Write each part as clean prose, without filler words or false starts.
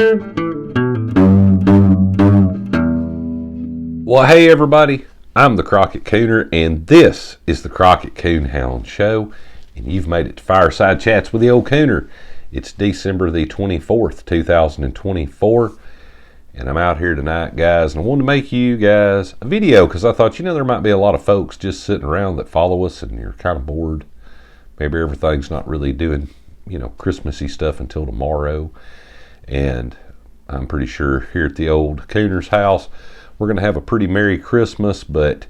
Well, hey everybody, I'm the Crockett Cooner, and this is the Crockett Coonhound Show, and you've made it to Fireside Chats with the old Cooner. It's December the 24th, 2024, and I'm out here tonight, guys, and I wanted to make you guys a video because I thought, there might be a lot of folks just sitting around that follow us, and you're kind of bored. Maybe everything's not really doing, Christmassy stuff until tomorrow, and I'm pretty sure here at the old Cooner's house, we're going to have a pretty Merry Christmas, but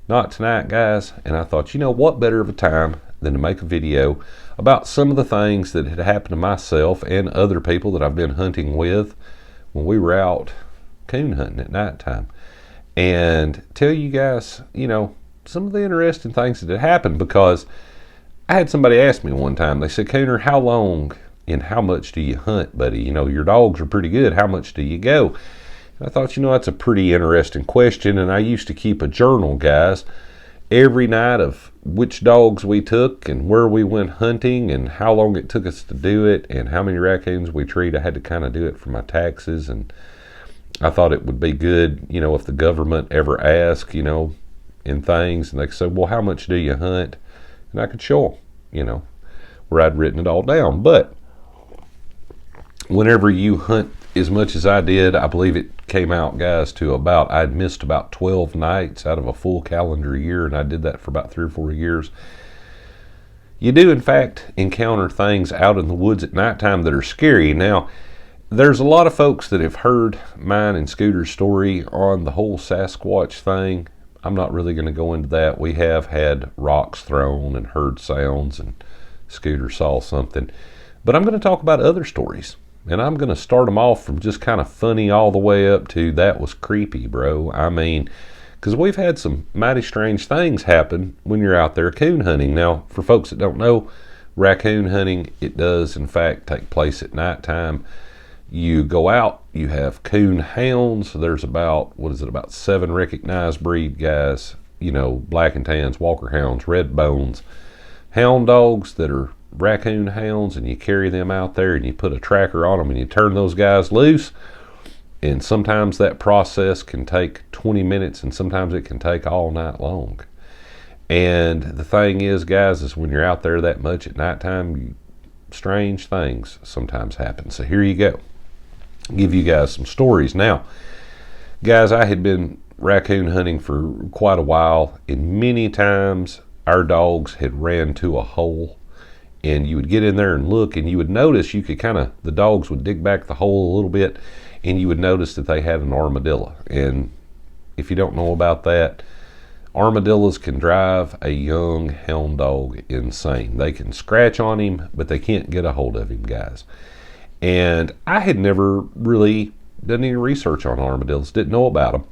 not tonight, guys. And I thought, what better of a time than to make a video about some of the things that had happened to myself and other people that I've been hunting with when we were out coon hunting at nighttime. And tell you guys, some of the interesting things that had happened, because I had somebody ask me one time, they said, Cooner, how long and how much do you hunt, buddy? Your dogs are pretty good. How much do you go? I thought, that's a pretty interesting question, and I used to keep a journal, guys, every night of which dogs we took and where we went hunting and how long it took us to do it and how many raccoons we treed. I had to kind of do it for my taxes, and I thought it would be good, if the government ever asked, in things, and they said, well, how much do you hunt? And I could show them, where I'd written it all down. But whenever you hunt as much as I did, I believe it came out, guys, to I'd missed about 12 nights out of a full calendar year, and I did that for about 3 or 4 years. You do, in fact, encounter things out in the woods at nighttime that are scary. Now, there's a lot of folks that have heard mine and Scooter's story on the whole Sasquatch thing. I'm not really going to go into that. We have had rocks thrown and heard sounds, and Scooter saw something. But I'm going to talk about other stories. And I'm going to start them off from just kind of funny all the way up to that was creepy, bro. I mean, because we've had some mighty strange things happen when you're out there coon hunting. Now, for folks that don't know, raccoon hunting, it does, in fact, take place at nighttime. You go out, you have coon hounds. There's about 7 recognized breed, guys. Black and tans, walker hounds, red bones, hound dogs that are raccoon hounds, and you carry them out there and you put a tracker on them and you turn those guys loose, and sometimes that process can take 20 minutes and sometimes it can take all night long. And the thing is, guys, is when you're out there that much at nighttime, strange things sometimes happen. So here you go, I'll give you guys some stories. Now, guys, I had been raccoon hunting for quite a while, and many times our dogs had ran to a hole. And you would get in there and look, and you would notice the dogs would dig back the hole a little bit, and you would notice that they had an armadillo. And if you don't know about that, armadillos can drive a young hound dog insane. They can scratch on him, but they can't get a hold of him, guys. And I had never really done any research on armadillos, didn't know about them.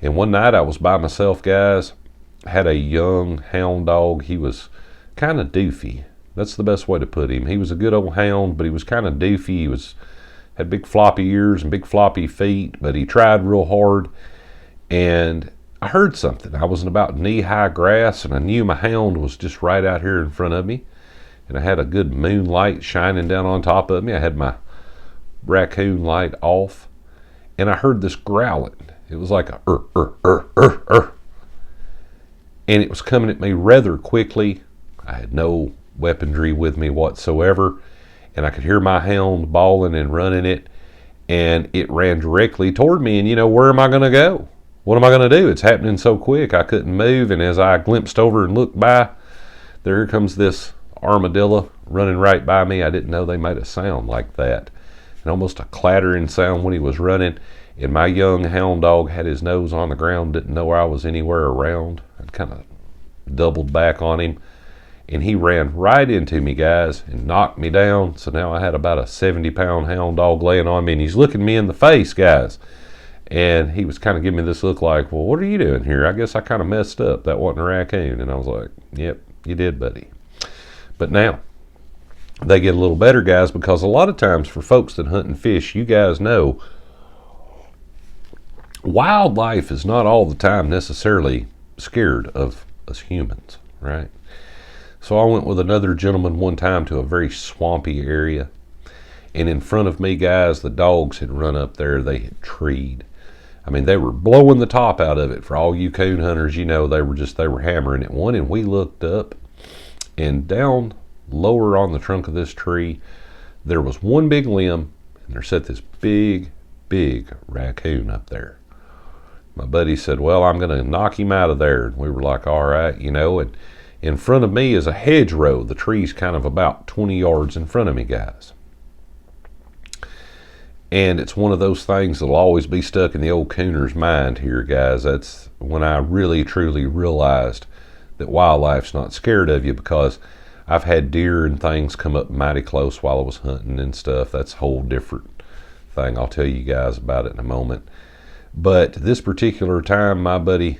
And one night I was by myself, guys, had a young hound dog. He was kind of doofy. That's the best way to put him. He was a good old hound, but he was kind of doofy. He had big floppy ears and big floppy feet, but he tried real hard. And I heard something. I was in about knee-high grass, and I knew my hound was just right out here in front of me. And I had a good moonlight shining down on top of me. I had my raccoon light off, and I heard this growling. It was like a and it was coming at me rather quickly. I had no weaponry with me whatsoever, and I could hear my hound bawling and running it, and it ran directly toward me. And where am I going to go? What am I going to do? It's happening so quick I couldn't move. And as I glimpsed over and looked by, there comes this armadillo running right by me. I didn't know they made a sound like that, and almost a clattering sound when he was running. And my young hound dog had his nose on the ground, didn't know I was anywhere around. I'd kind of doubled back on him, and he ran right into me, guys, and knocked me down. So now I had about a 70-pound hound dog laying on me, and he's looking me in the face, guys. And he was kind of giving me this look like, well, what are you doing here? I guess I kind of messed up. That wasn't a raccoon. And I was like, yep, you did, buddy. But now, they get a little better, guys, because a lot of times for folks that hunt and fish, you guys know, wildlife is not all the time necessarily scared of us humans, right? So I went with another gentleman one time to a very swampy area, And in front of me, guys, the dogs had run up there. They had treed. I mean, they were blowing the top out of it. For all you coon hunters, you know, they were hammering at one. And we looked up, and down lower on the trunk of this tree, there was one big limb, and there sat this big raccoon up there. My buddy said, well, I'm going to knock him out of there. And we were like, all right, you know. And in front of me is a hedgerow. The tree's kind of about 20 yards in front of me, guys. And it's one of those things that'll always be stuck in the old cooner's mind here, guys. That's when I really, truly realized that wildlife's not scared of you, because I've had deer and things come up mighty close while I was hunting and stuff. That's a whole different thing. I'll tell you guys about it in a moment. But this particular time, my buddy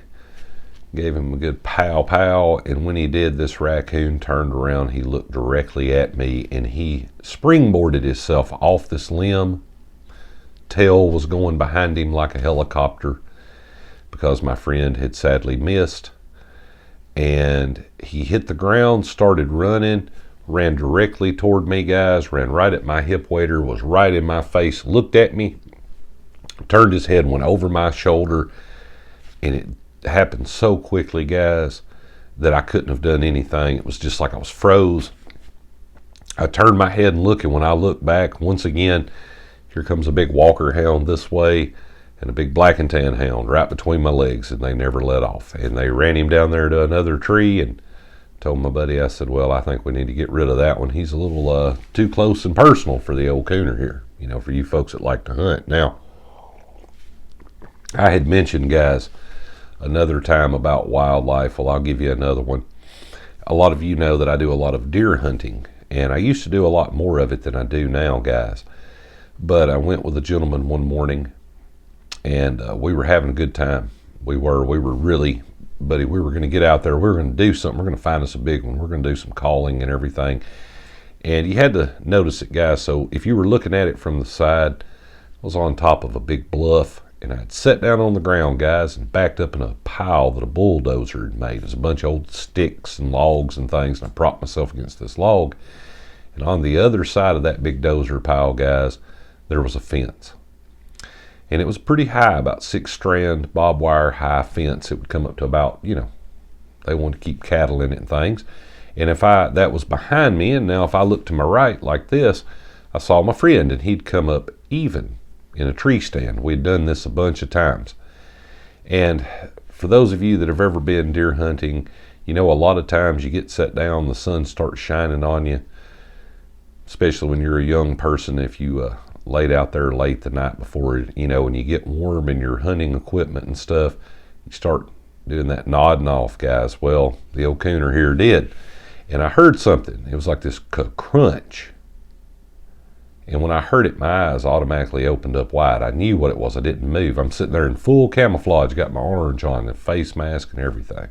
gave him a good pow, and when he did, this raccoon turned around. He looked directly at me, and he springboarded himself off this limb. Tail was going behind him like a helicopter, because my friend had sadly missed. And he hit the ground, started running, ran directly toward me, guys, ran right at my hip waiter, was right in my face, looked at me, turned his head, went over my shoulder, and it happened so quickly, guys, that I couldn't have done anything. It was just like I was froze. I turned my head and looked, and when I looked back, once again, here comes a big walker hound this way and a big black and tan hound right between my legs, and they never let off. And they ran him down there to another tree, and told my buddy, I said, well, I think we need to get rid of that one. He's a little too close and personal for the old cooner here, you know, for you folks that like to hunt. Now, I had mentioned, guys, another time about wildlife. Well, I'll give you another one. A lot of you know that I do a lot of deer hunting, and I used to do a lot more of it than I do now, guys. But I went with a gentleman one morning, and we were having a good time. We were really, buddy, we were going to get out there. We were going to do something. We're going to find us a big one. We're going to do some calling and everything. And you had to notice it, guys. So if you were looking at it from the side, I was on top of a big bluff, and I'd sat down on the ground, guys, and backed up in a pile that a bulldozer had made. It was a bunch of old sticks and logs and things, and I propped myself against this log. And on the other side of that big dozer pile, guys, there was a fence. And it was pretty high, about 6-strand barbed wire high fence. It would come up to about, you know, they wanted to keep cattle in it and things. And that was behind me, and now if I looked to my right like this, I saw my friend, and he'd come up even in a tree stand. We'd done this a bunch of times. And for those of you that have ever been deer hunting, you know, a lot of times you get set down, the sun starts shining on you, especially when you're a young person. If you laid out there late the night before, you know, and you get warm in your hunting equipment and stuff, you start doing that nodding off, guys. Well, the old cooner here did. And I heard something. It was like this crunch. And when I heard it, my eyes automatically opened up wide. I knew what it was. I didn't move. I'm sitting there in full camouflage, got my orange on, the face mask and everything.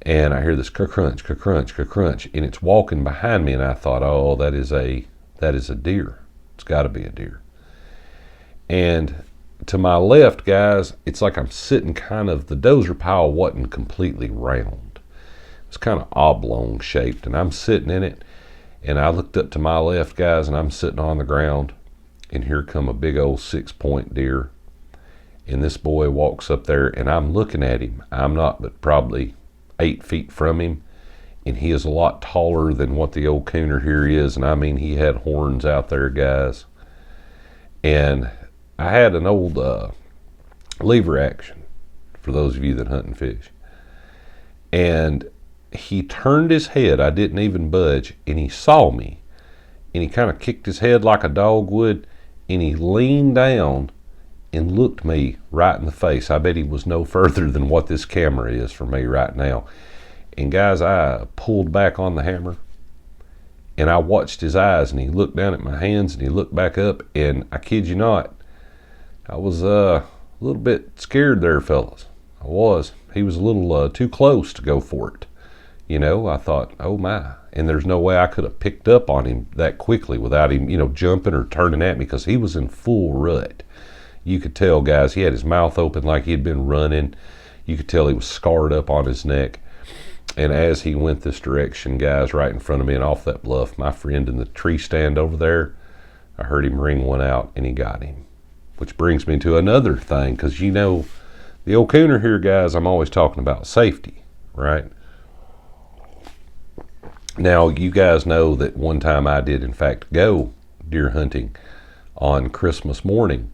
And I hear this crunch, crunch, and it's walking behind me, and I thought, oh, that is a deer. It's got to be a deer. And to my left, guys, it's like I'm sitting kind of, the dozer pile wasn't completely round. It was kind of oblong shaped, and I'm sitting in it, and I looked up to my left, guys, and I'm sitting on the ground, and here come a big old 6-point deer. And this boy walks up there, and I'm looking at him. I'm not but probably 8 feet from him, and he is a lot taller than what the old cooner here is. And I mean, he had horns out there, guys. And I had an old lever action, for those of you that hunt and fish. And he turned his head. I didn't even budge, and he saw me, and he kind of kicked his head like a dog would, and he leaned down and looked me right in the face. I bet he was no further than what this camera is for me right now. And guys, I pulled back on the hammer, and I watched his eyes, and he looked down at my hands, and he looked back up, and I kid you not, I was a little bit scared there, fellas. I was. He was a little too close to go for it. You know, I thought, oh my. And there's no way I could have picked up on him that quickly without him, you know, jumping or turning at me, because he was in full rut. You could tell, guys, he had his mouth open like he had been running. You could tell he was scarred up on his neck. And as he went this direction, guys, right in front of me and off that bluff, my friend in the tree stand over there, I heard him ring one out, and he got him. Which brings me to another thing, because you know, the old cooner here, guys, I'm always talking about safety, right? Now, you guys know that one time I did, in fact, go deer hunting on Christmas morning,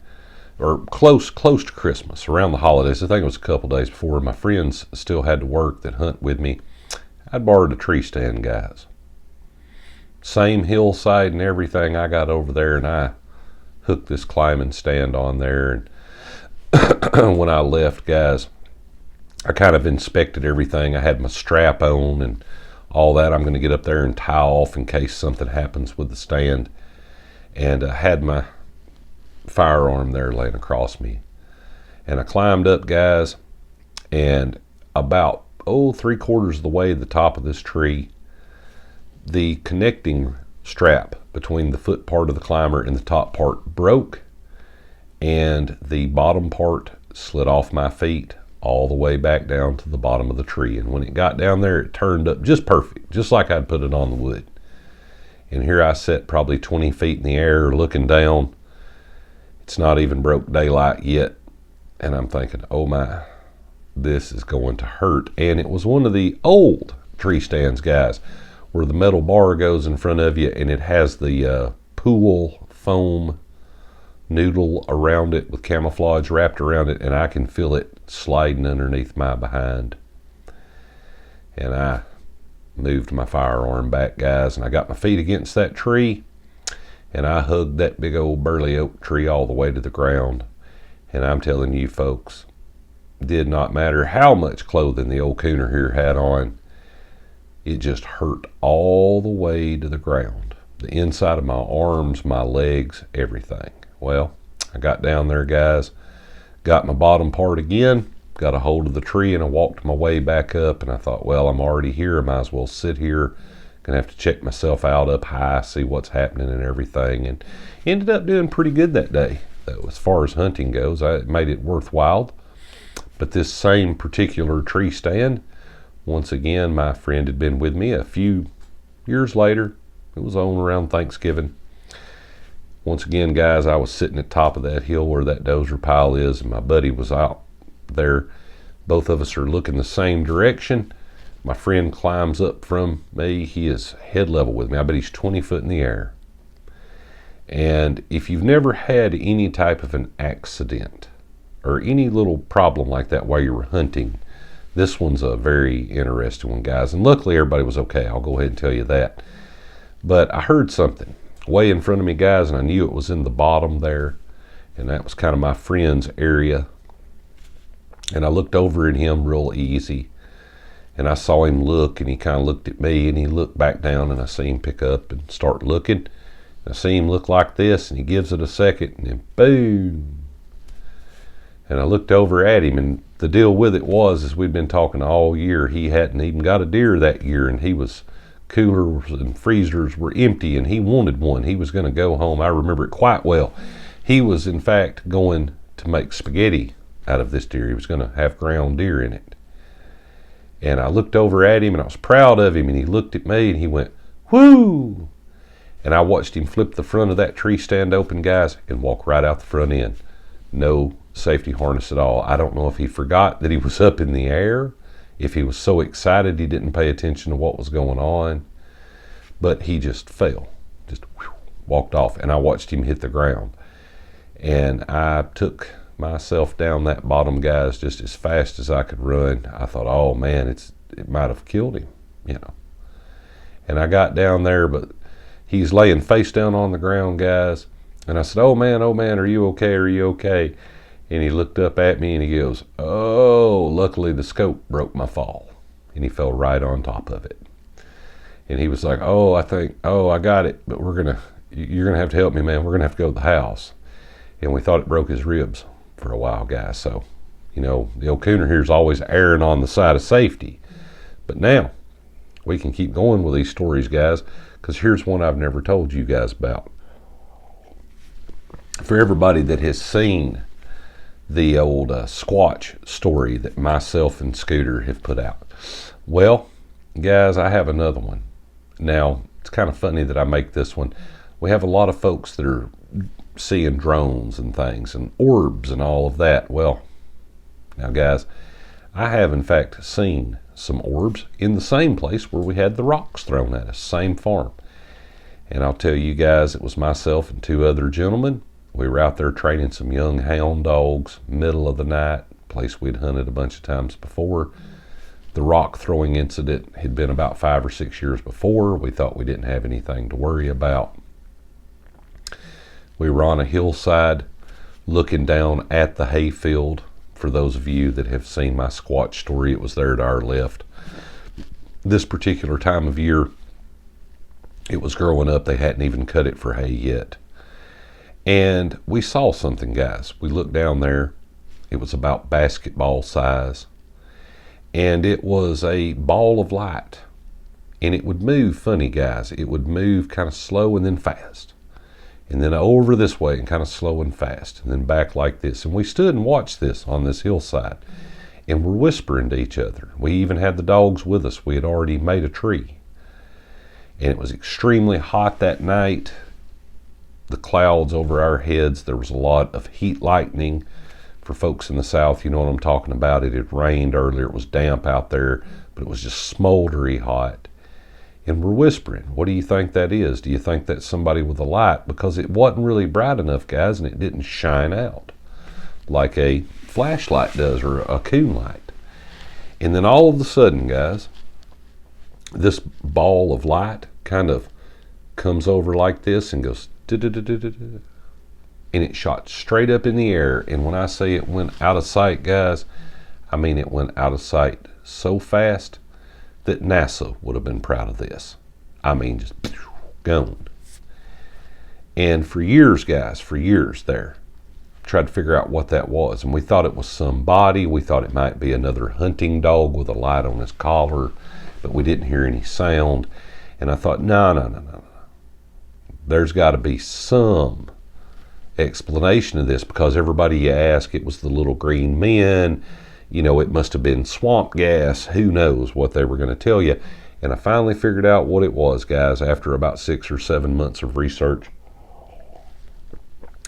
or close to Christmas, around the holidays. I think it was a couple days before. My friends still had to work that hunt with me. I'd borrowed a tree stand, guys. Same hillside and everything. I got over there and I hooked this climbing stand on there. And when I left, guys, I kind of inspected everything. I had my strap on and all that. I'm going to get up there and tie off in case something happens with the stand. And I had my firearm there laying across me. And I climbed up, guys, and about, 3/4 of the way to the top of this tree, the connecting strap between the foot part of the climber and the top part broke, and the bottom part slid off my feet all the way back down to the bottom of the tree. And when it got down there, it turned up just perfect, just like I'd put it on the wood. And here I sat probably 20 feet in the air looking down. It's not even broke daylight yet. And I'm thinking, oh my, this is going to hurt. And it was one of the old tree stands, guys, where the metal bar goes in front of you and it has the pool foam noodle around it with camouflage wrapped around it, and I can feel it sliding underneath my behind. And I moved my firearm back, guys, and I got my feet against that tree, and I hugged that big old burly oak tree all the way to the ground. And I'm telling you, folks, it did not matter how much clothing the old cooner here had on, it just hurt all the way to the ground. The inside of my arms, my legs, everything. Well, I got down there, guys, got my bottom part again, got a hold of the tree, and I walked my way back up, and I thought, well, I'm already here. I might as well sit here. Gonna have to check myself out up high, see what's happening and everything. And ended up doing pretty good that day. As far as hunting goes, I made it worthwhile. But this same particular tree stand, once again, my friend had been with me a few years later. It was on around Thanksgiving. Once again, guys, I was sitting at the top of that hill where that dozer pile is, and my buddy was out there. Both of us are looking the same direction. My friend climbs up from me. He is head level with me. I bet he's 20 foot in the air. And if you've never had any type of an accident or any little problem like that while you were hunting, this one's a very interesting one, guys. And luckily, everybody was okay. I'll go ahead and tell you that. But I heard something way in front of me, guys, and I knew it was in the bottom there. And that was kind of my friend's area. And I looked over at him real easy. And I saw him look, and he kind of looked at me, and he looked back down, and I see him pick up and start looking. I see him look like this, and he gives it a second, and then boom. And I looked over at him, and the deal with it was, as we'd been talking all year, he hadn't even got a deer that year, and he was, coolers and freezers were empty, and he wanted one. He was going to go home. I remember it quite well. He was, in fact, going to make spaghetti out of this deer. He was going to have ground deer in it. And I looked over at him, and I was proud of him, and he looked at me, and he went, whoo! And I watched him flip the front of that tree stand open, guys, and walk right out the front end. No safety harness at all. I don't know if he forgot that he was up in the air, if he was so excited he didn't pay attention to what was going on, but he just fell, just walked off, and I watched him hit the ground. And I took myself down that bottom, guys, just as fast as I could run. I thought, oh man, it might have killed him, you know. And I got down there, but he's laying face down on the ground, guys. And I said, oh man, are you okay? Are you okay? And he looked up at me and he goes, oh, luckily the scope broke my fall. And he fell right on top of it. And he was like, I got it, but you're going to have to help me, man. We're going to have to go to the house. And we thought it broke his ribs for a while, guys. So, you know, the old cooner here is always erring on the side of safety. But now we can keep going with these stories, guys, because here's one I've never told you guys about. For everybody that has seen the old Squatch story that myself and Scooter have put out. Well, guys, I have another one. Now, it's kind of funny that I make this one. We have a lot of folks that are seeing drones and things and orbs and all of that. Well, now guys, I have in fact seen some orbs in the same place where we had the rocks thrown at us, same farm. And I'll tell you guys, it was myself and 2 other gentlemen. We were out there training some young hound dogs, middle of the night, place we'd hunted a bunch of times before. The rock throwing incident had been about 5 or 6 years before. We thought we didn't have anything to worry about. We were on a hillside looking down at the hayfield. For those of you that have seen my Squatch story, it was there to our left. This particular time of year, it was growing up. They hadn't even cut it for hay yet. And we saw something, guys. We looked down there. It was about basketball size. And it was a ball of light. And it would move funny, guys. It would move kind of slow and then fast. And then over this way and kind of slow and fast. And then back like this. And we stood and watched this on this hillside. And we're whispering to each other. We even had the dogs with us. We had already made a tree. And it was extremely hot that night. The clouds over our heads. There was a lot of heat lightning. For folks in the south, you know what I'm talking about. It had rained earlier. It was damp out there. But it was just smoldery hot. And we're whispering, what do you think that is? Do you think that's somebody with a light? Because it wasn't really bright enough, guys, and it didn't shine out like a flashlight does or a coon light. And then all of a sudden, guys, this ball of light kind of comes over like this and goes, and it shot straight up in the air. And when I say it went out of sight, guys, I mean it went out of sight so fast that NASA would have been proud of this. I mean, just gone. And for years, guys, for years there, tried to figure out what that was. And we thought it was somebody. We thought it might be another hunting dog with a light on his collar, but we didn't hear any sound. And I thought, no. There's got to be some explanation of this, because everybody you ask, it was the little green men. You know, it must have been swamp gas. Who knows what they were going to tell you. And I finally figured out what it was, guys, after about 6 or 7 months of research.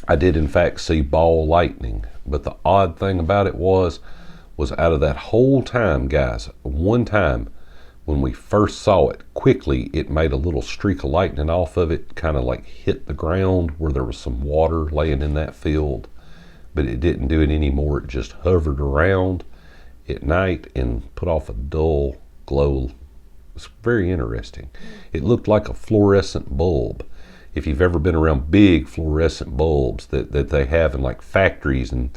I did, in fact, see ball lightning. But the odd thing about it was out of that whole time, guys, one time when we first saw it, quickly it made a little streak of lightning off of it, kind of like hit the ground where there was some water laying in that field. But it didn't do it anymore. It just hovered around at night and put off a dull glow. It was very interesting. It looked like a fluorescent bulb. If you've ever been around big fluorescent bulbs that they have in like factories, and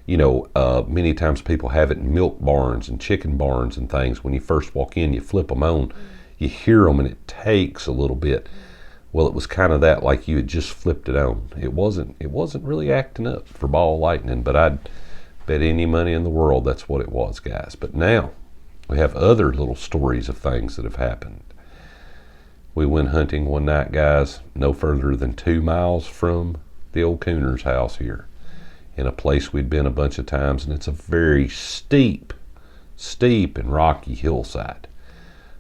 you know, many times people have it in milk barns and chicken barns and things. When you first walk in, you flip them on, you hear them, and it takes a little bit. Well, it was kind of that, like you had just flipped it on. It wasn't really acting up for ball lightning, but I'd bet any money in the world that's what it was, guys. But now we have other little stories of things that have happened. We went hunting one night, guys, no further than 2 miles from the old Cooner's house here, in a place we'd been a bunch of times, and it's a very steep and rocky hillside.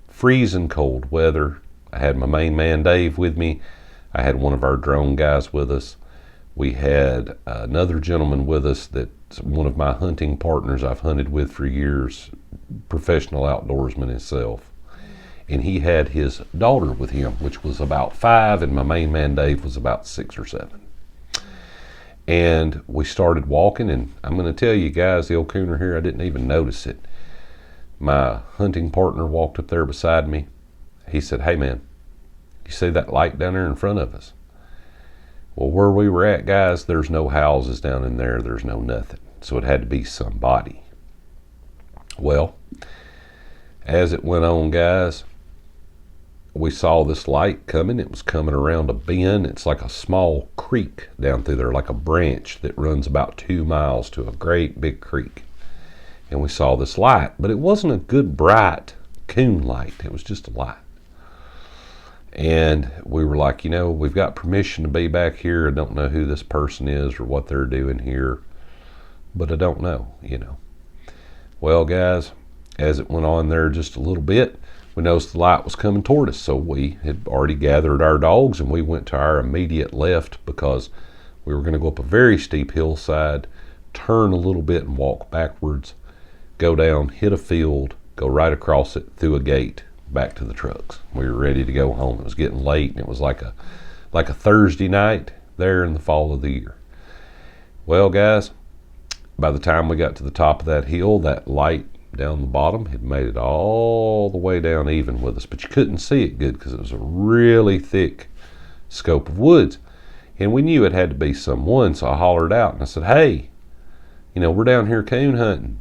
Freezing cold weather. I had my main man Dave with me. I had one of our drone guys with us. We had another gentleman with us that's one of my hunting partners I've hunted with for years, professional outdoorsman himself. And he had his daughter with him, which was about 5, and my main man Dave was about 6 or 7. And we started walking, and I'm going to tell you guys, the old Cooner here, I didn't even notice it. My hunting partner walked up there beside me. He said, "Hey man, you see that light down there in front of us?" Well, where we were at, guys, there's no houses down in there. There's no nothing. So it had to be somebody. Well, as it went on, guys, we saw this light coming. It was coming around a bend. It's like a small creek down through there, like a branch that runs about 2 miles to a great big creek. And we saw this light, but it wasn't a good bright coon light. It was just a light. And we were like, you know, we've got permission to be back here. I don't know who this person is or what they're doing here, but I don't know, you know. Well, guys, as it went on there just a little bit, we noticed the light was coming toward us. So we had already gathered our dogs and we went to our immediate left, because We were going to go up a very steep hillside, turn a little bit and walk backwards, go down, hit a field, go right across it through a gate, back to the trucks. We were ready to go home. It was getting late, and it was like a Thursday night there in the fall of the year. Well, guys, by the time we got to the top of that hill, that light down the bottom had made it all the way down even with us, but you couldn't see it good because it was a really thick scope of woods. And we knew it had to be someone, so I hollered out and I said, hey, we're down here coon hunting.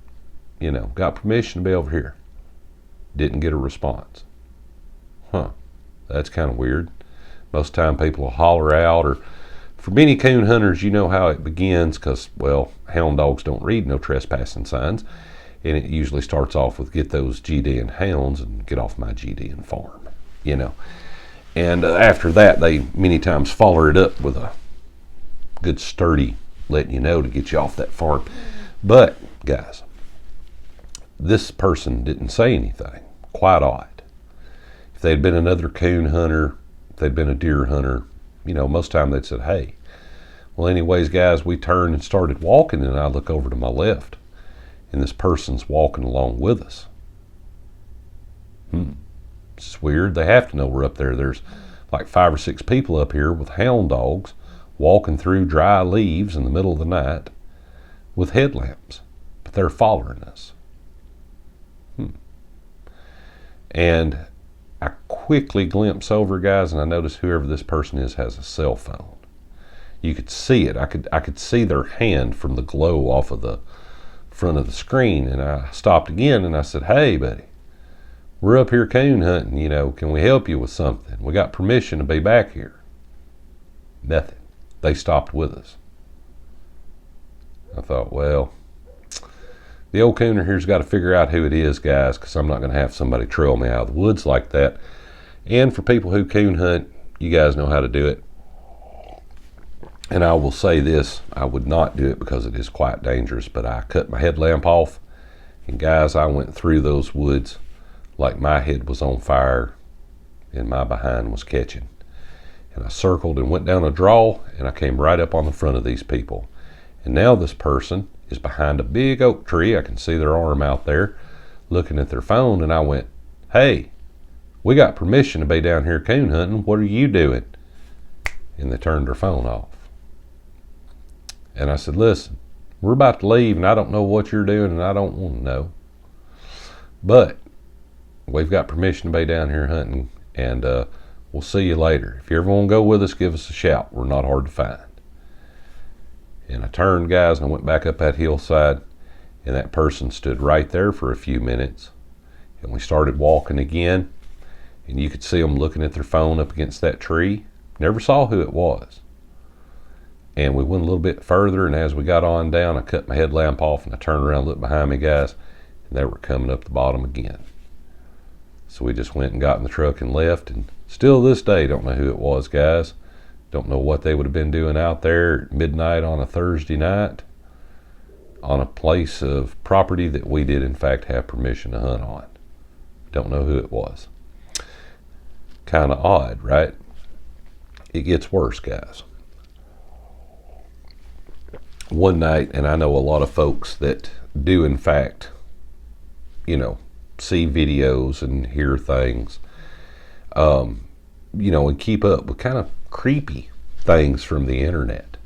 Got permission to be over here. Didn't get a response. That's kind of weird. Most time people will holler out, or for many coon hunters, you know how it begins because, well, hound dogs don't read no trespassing signs. And it usually starts off with get those GDN hounds and get off my GDN farm, And after that, they many times follow it up with a good sturdy letting you know to get you off that farm. But, guys, this person didn't say anything. Quite odd. If they'd been another coon hunter, if they'd been a deer hunter, most time they'd said, hey. Well, anyways, guys, we turned and started walking, and I look over to my left, and this person's walking along with us. It's weird. They have to know we're up there. There's like 5 or 6 people up here with hound dogs walking through dry leaves in the middle of the night with headlamps, but they're following us. And I quickly glimpse over, guys, and I notice whoever this person is has a cell phone. You could see it. I could see their hand from the glow off of the front of the screen. And I stopped again and I said, hey, buddy, we're up here coon hunting. Can we help you with something? We got permission to be back here. Nothing. They stopped with us. I thought, well, the old cooner here's got to figure out who it is, guys, because I'm not going to have somebody trail me out of the woods like that. And for people who coon hunt, you guys know how to do it. And I will say this, I would not do it because it is quite dangerous, but I cut my headlamp off, and guys, I went through those woods like my head was on fire and my behind was catching. And I circled and went down a draw, and I came right up on the front of these people. And now this person is behind a big oak tree. I can see their arm out there looking at their phone, and I went, hey, we got permission to be down here coon hunting. What are you doing? And they turned their phone off. And I said, listen, we're about to leave, and I don't know what you're doing, and I don't want to know. But we've got permission to be down here hunting, and we'll see you later. If you ever want to go with us, give us a shout. We're not hard to find. And I turned, guys, and I went back up that hillside, and that person stood right there for a few minutes. And we started walking again, and you could see them looking at their phone up against that tree. Never saw who it was. And we went a little bit further, and as we got on down, I cut my headlamp off, and I turned around and looked behind me, guys, and they were coming up the bottom again. So we just went and got in the truck and left, and still this day don't know who it was, guys. Don't know what they would have been doing out there at midnight on a Thursday night on a place of property that we did in fact have permission to hunt on. Don't know who it was. Kind of odd, right? It gets worse, guys. One night, and I know a lot of folks that do in fact, see videos and hear things, and keep up with kind of creepy things from the internet.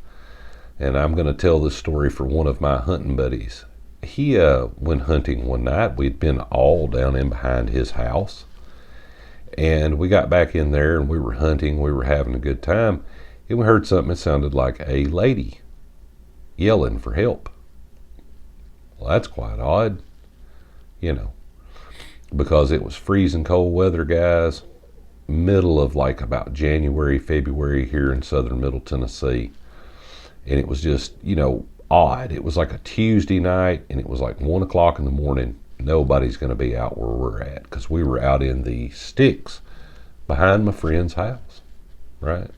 And I'm going to tell this story for one of my hunting buddies. He went hunting one night. We'd been all down in behind his house, and we got back in there and we were hunting. We were having a good time, and we heard something that sounded like a lady yelling for help. Well, that's quite odd, because it was freezing cold weather, guys, middle of like about January, February here in southern Middle Tennessee. And it was just, odd. It was like a Tuesday night, and it was like 1 o'clock in the morning. Nobody's going to be out where we're at, because we were out in the sticks behind my friend's house, right?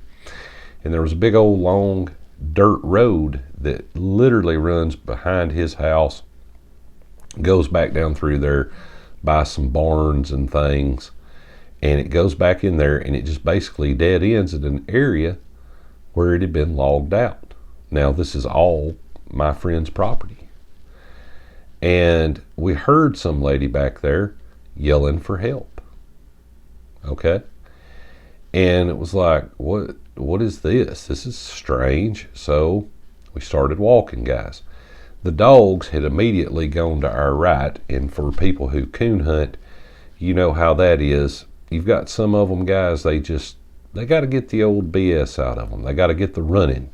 And there was a big old long dirt road that literally runs behind his house, goes back down through there by some barns and things, and it goes back in there, and it just basically dead ends at an area where it had been logged out. Now, this is all my friend's property. And we heard some lady back there yelling for help. Okay? And it was like, what is this? This is strange. So we started walking, guys. The dogs had immediately gone to our right, and for people who coon hunt, you know how that is. You've got some of them, guys, they got to get the old BS out of them. They got to get the running.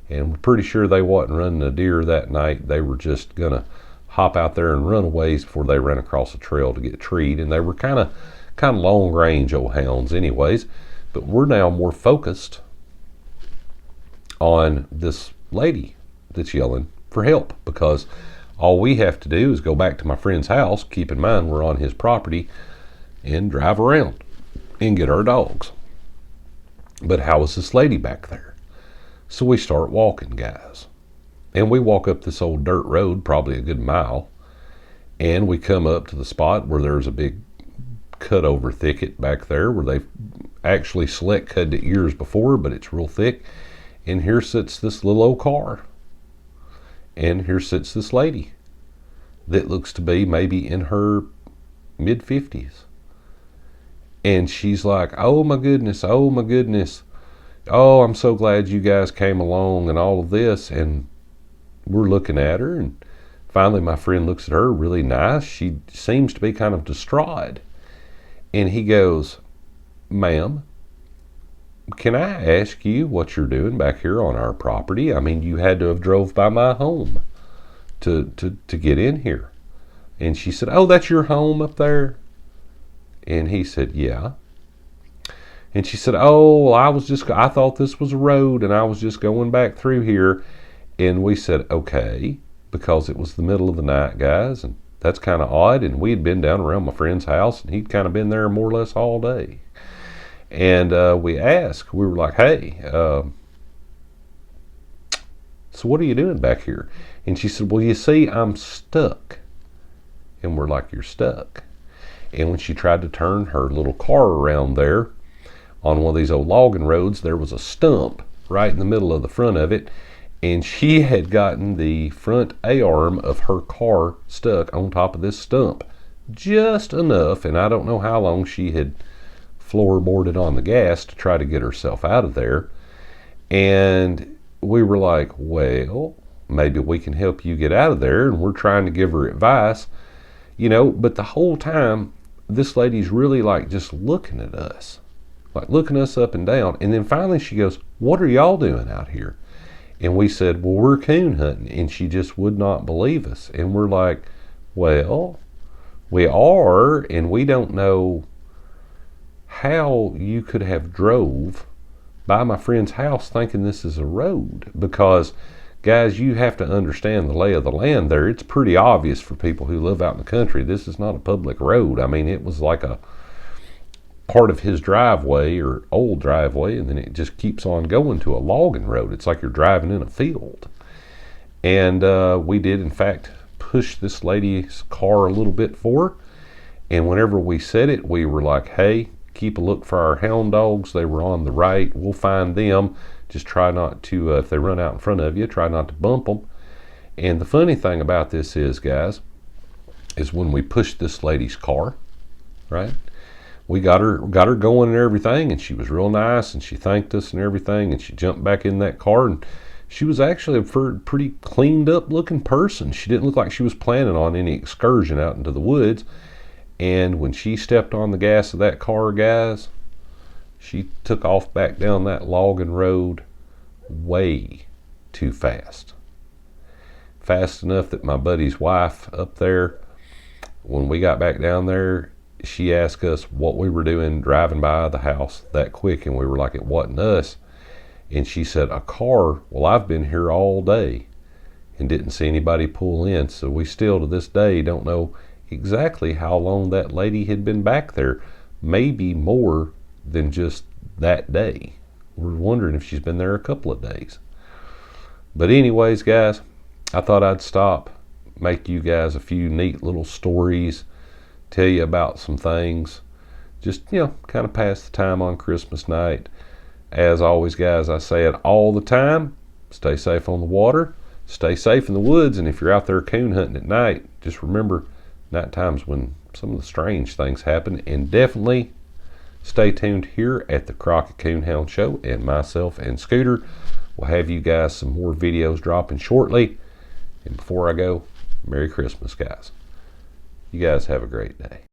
And we're pretty sure they wasn't running a deer that night. They were just going to hop out there and run a ways before they ran across a trail to get treed. And they were kind of long range old hounds anyways. But we're now more focused on this lady that's yelling for help, because all we have to do is go back to my friend's house, keep in mind we're on his property, and drive around and get our dogs. But how is this lady back there? So we start walking, guys. And we walk up this old dirt road, probably a good mile, and we come up to the spot where there's a big cutover thicket back there where they've actually select cut it years before, but it's real thick. And here sits this little old car. And here sits this lady that looks to be maybe in her mid-50s. And she's like, oh my goodness, oh my goodness. Oh, I'm so glad you guys came along and all of this. And we're looking at her, and finally my friend looks at her really nice. She seems to be kind of distraught. And he goes, ma'am, can I ask you what you're doing back here on our property? I mean, you had to have drove by my home to get in here. And she said, oh, that's your home up there? And he said, yeah. And she said, oh, I thought this was a road, and I was just going back through here. And we said, okay, because it was the middle of the night, guys, and that's kind of odd. And we had been down around my friend's house, and he'd kind of been there more or less all day. And we were like, hey, so what are you doing back here? And she said, well, you see, I'm stuck. And we're like, you're stuck. And when she tried to turn her little car around there on one of these old logging roads, there was a stump right in the middle of the front of it. And she had gotten the front A-arm of her car stuck on top of this stump just enough. And I don't know how long she had floorboarded on the gas to try to get herself out of there. And we were like, well, maybe we can help you get out of there. And we're trying to give her advice, but the whole time this lady's really like just looking at us, like looking us up and down. And then finally she goes, what are y'all doing out here? And we said, well, we're coon hunting. And she just would not believe us. And we're like, well, we are, and we don't know how you could have drove by my friend's house thinking this is a road. Because, guys, you have to understand the lay of the land there. It's pretty obvious for people who live out in the country. This is not a public road. I mean, it was like a part of his driveway or old driveway, and then it just keeps on going to a logging road. It's like you're driving in a field. And we did, in fact, push this lady's car a little bit for her. And whenever we said it, we were like, hey, keep a look for our hound dogs. They were on the right. We'll find them. Just try not to, if they run out in front of you, try not to bump them. And the funny thing about this is, guys, is when we pushed this lady's car, right? We got her going and everything, and she was real nice, and she thanked us and everything, and she jumped back in that car, and she was actually a pretty cleaned up looking person. She didn't look like she was planning on any excursion out into the woods. And when she stepped on the gas of that car, guys, she took off back down that logging road way too fast. Fast enough that my buddy's wife up there, when we got back down there, she asked us what we were doing driving by the house that quick, and we were like, it wasn't us. And she said, a car, well, I've been here all day and didn't see anybody pull in. So we still to this day don't know exactly how long that lady had been back there. Maybe more than just that day. We're wondering if she's been there a couple of days. But anyways, guys, I thought I'd stop, make you guys a few neat little stories, tell you about some things, just, kind of pass the time on Christmas night. As always, guys, I say it all the time, stay safe on the water, stay safe in the woods, and if you're out there coon hunting at night, just remember night times when some of the strange things happen, and definitely stay tuned here at the Crockett Coonhound Show, and myself and Scooter will have you guys some more videos dropping shortly. And before I go, Merry Christmas, guys. You guys have a great day.